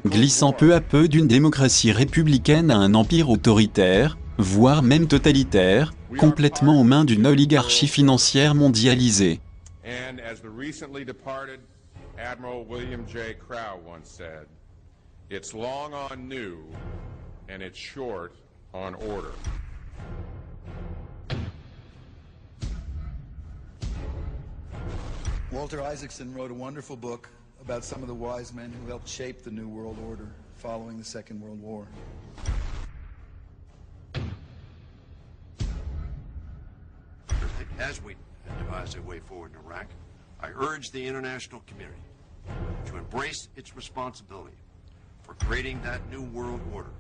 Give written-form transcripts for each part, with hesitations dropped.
glissant peu à peu d'une démocratie républicaine à un empire autoritaire, voire même totalitaire, complètement aux mains d'une oligarchie financière mondialisée. And as the recently departed Admiral William J. Crow once said, it's long on new and it's short on order. Walter Isaacson wrote a wonderful book about some of the wise men who helped shape the New World Order following the Second World War. As we devise a way forward in Iraq, I urge the international community to embrace its responsibility for creating that new world order.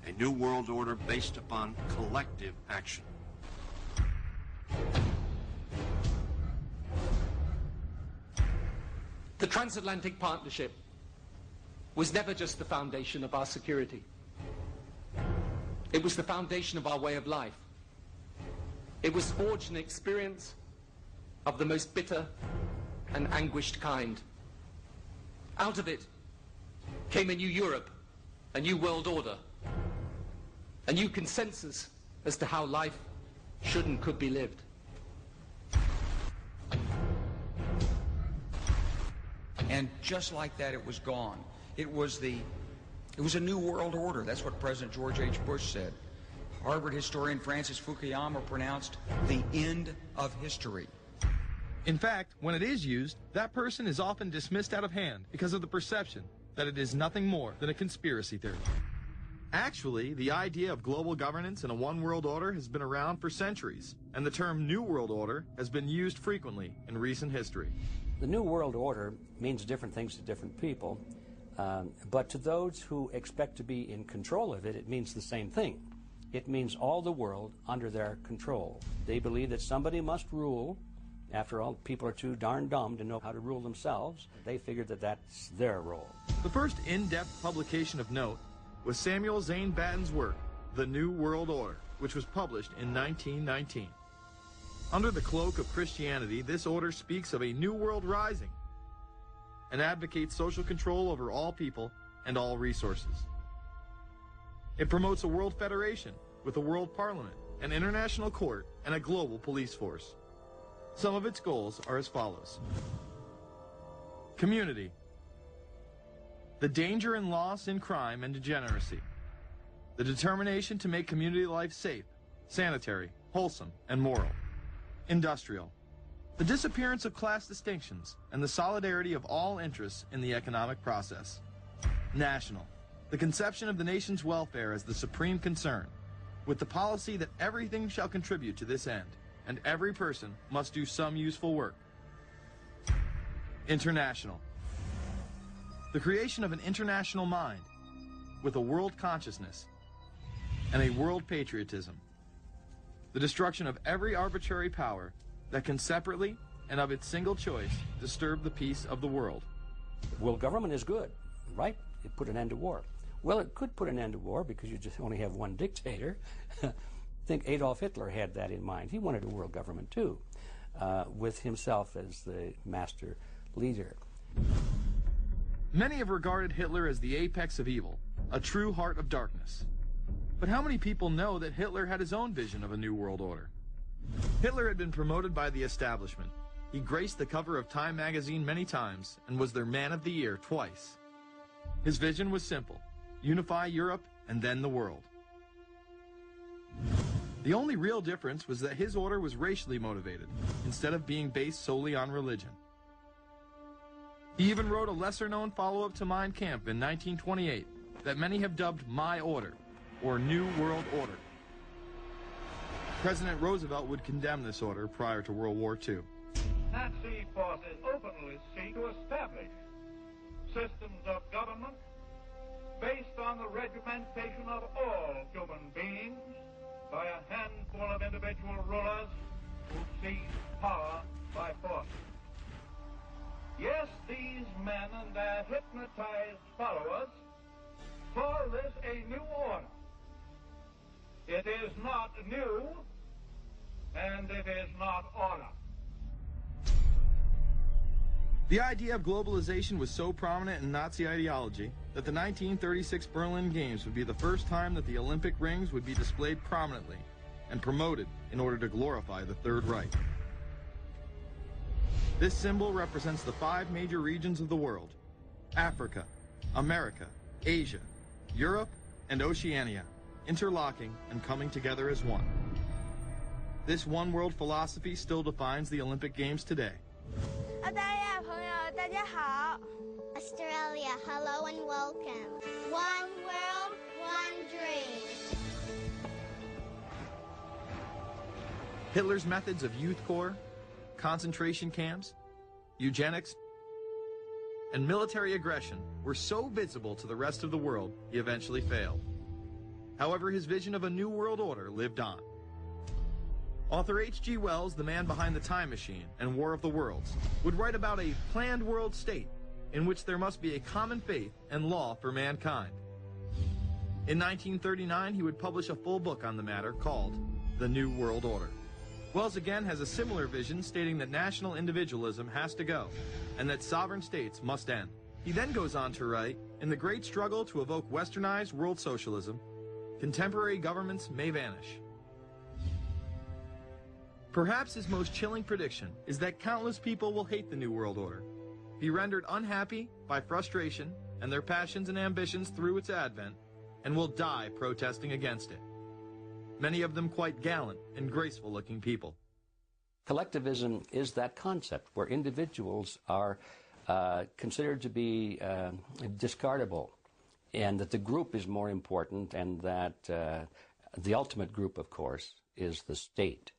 A new world order based upon collective action. The transatlantic partnership was never just the foundation of our security. It was the foundation of our way of life. It was forged an experience of the most bitter and anguished kind. Out of it came a new Europe, a new world order, a new consensus as to how life should and could be lived. And just like that, it was gone. It was a new world order. That's what President George H. Bush said. Harvard historian Francis Fukuyama pronounced the end of history. In fact, when it is used, that person is often dismissed out of hand because of the perception that it is nothing more than a conspiracy theory. Actually, the idea of global governance in a one world order has been around for centuries, and the term New World Order has been used frequently in recent history. The New World Order means different things to different people, but to those who expect to be in control of it, it means the same thing. It means all the world under their control. They believe that somebody must rule. After all, people are too darn dumb to know how to rule themselves. They figured that that's their role. The first in-depth publication of note was Samuel Zane Batten's work, The New World Order, which was published in 1919. Under the cloak of Christianity, this order speaks of a new world rising and advocates social control over all people and all resources. It promotes a world federation with a world parliament, an international court, and a global police force. Some of its goals are as follows. Community. The danger and loss in crime and degeneracy. The determination to make community life safe, sanitary, wholesome, and moral. Industrial. The disappearance of class distinctions and the solidarity of all interests in the economic process. National. The conception of the nation's welfare as the supreme concern, with the policy that everything shall contribute to this end, and every person must do some useful work. International. The creation of an international mind, with a world consciousness and a world patriotism. The destruction of every arbitrary power that can separately and of its single choice disturb the peace of the world. Well, government is good, right? It put an end to war. Well, it could put an end to war because you just only have one dictator. I think Adolf Hitler had that in mind. He wanted a world government too, with himself as the master leader. Many have regarded Hitler as the apex of evil, a true heart of darkness. But how many people know that Hitler had his own vision of a new world order? Hitler had been promoted by the establishment. He graced the cover of Time magazine many times and was their Man of the Year twice. His vision was simple: unify Europe and then the world. The only real difference was that his order was racially motivated, instead of being based solely on religion. He even wrote a lesser-known follow-up to Mein Kampf in 1928 that many have dubbed My Order, or New World Order. President Roosevelt would condemn this order prior to World War II. Nazi forces openly seek to establish systems of government based on the regimentation of all human beings by a handful of individual rulers who seize power by force. Yes, these men and their hypnotized followers call this a new order. It is not new, and it is not order. The idea of globalization was so prominent in Nazi ideology that the 1936 Berlin Games would be the first time that the Olympic rings would be displayed prominently and promoted in order to glorify the Third Reich. This symbol represents the 5 major regions of the world: Africa, America, Asia, Europe, and Oceania, interlocking and coming together as one. This one world philosophy still defines the Olympic Games today. Australia, hello and welcome. One world, one dream. Hitler's methods of youth corps, concentration camps, eugenics, and military aggression were so visible to the rest of the world, he eventually failed. However, his vision of a new world order lived on. Author H.G. Wells, the man behind The Time Machine and War of the Worlds, would write about a planned world state in which there must be a common faith and law for mankind. In 1939, he would publish a full book on the matter called The New World Order. Wells again has a similar vision, stating that national individualism has to go and that sovereign states must end. He then goes on to write, in the great struggle to evoke westernized world socialism, contemporary governments may vanish. Perhaps his most chilling prediction is that countless people will hate the New World Order, be rendered unhappy by frustration and their passions and ambitions through its advent, and will die protesting against it. Many of them quite gallant and graceful-looking people. Collectivism is that concept where individuals are considered to be discardable, and that the group is more important, and that the ultimate group, of course, is the state.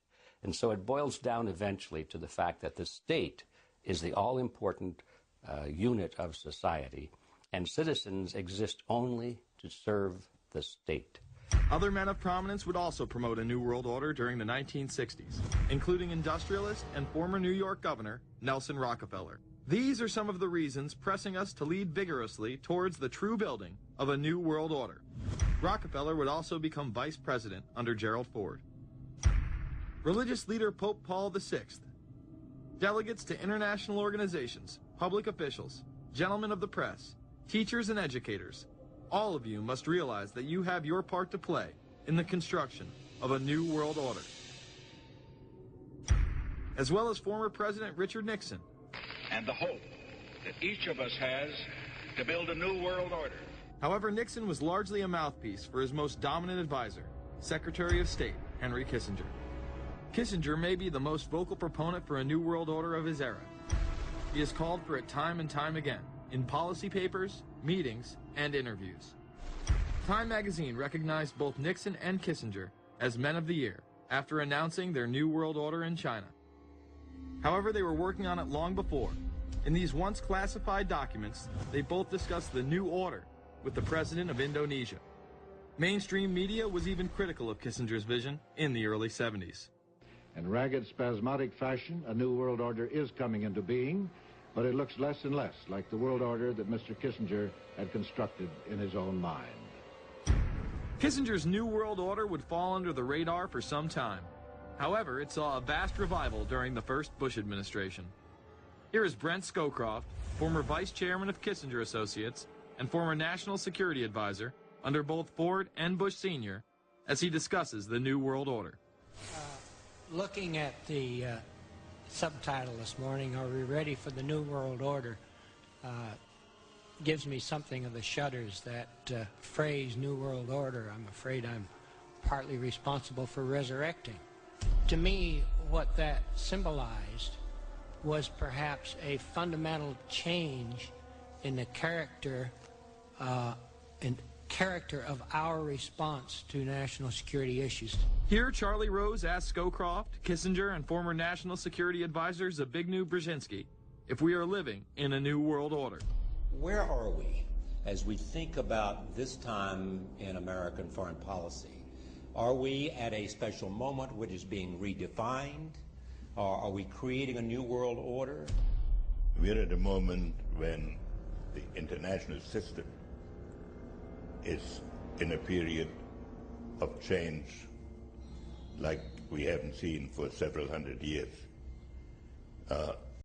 And so it boils down eventually to the fact that the state is the all-important unit of society, and citizens exist only to serve the state. Other men of prominence would also promote a New World Order during the 1960s, including industrialist and former New York Governor Nelson Rockefeller. These are some of the reasons pressing us to lead vigorously towards the true building of a New World Order. Rockefeller would also become vice president under Gerald Ford. Religious leader Pope Paul VI, delegates to international organizations, public officials, gentlemen of the press, teachers and educators, all of you must realize that you have your part to play in the construction of a new world order. As well as former President Richard Nixon. And the hope that each of us has to build a new world order. However, Nixon was largely a mouthpiece for his most dominant advisor, Secretary of State Henry Kissinger. Kissinger may be the most vocal proponent for a new world order of his era. He has called for it time and time again, in policy papers, meetings, and interviews. Time magazine recognized both Nixon and Kissinger as Men of the Year after announcing their New World Order in China. However, they were working on it long before. In these once classified documents, they both discussed the new order with the president of Indonesia. Mainstream media was even critical of Kissinger's vision in the early 70s. In ragged, spasmodic fashion, a new world order is coming into being, but it looks less and less like the world order that Mr. Kissinger had constructed in his own mind. Kissinger's New World Order would fall under the radar for some time. However, it saw a vast revival during the first Bush administration. Here is Brent Scowcroft, former vice chairman of Kissinger Associates and former national security advisor under both Ford and Bush Sr., as he discusses the New World Order. Looking at the subtitle this morning, Are We Ready for the New World Order? Gives me something of the shudders. That phrase, New World Order, I'm afraid I'm partly responsible for resurrecting. To me, what that symbolized was perhaps a fundamental change in the character of our response to national security issues. Here, Charlie Rose asked Scowcroft, Kissinger, and former national security advisor Zbigniew Brzezinski if we are living in a new world order. Where are we as we think about this time in American foreign policy? Are we at a special moment which is being redefined? Or are we creating a new world order? We're at a moment when the international system is in a period of change like we haven't seen for several hundred years.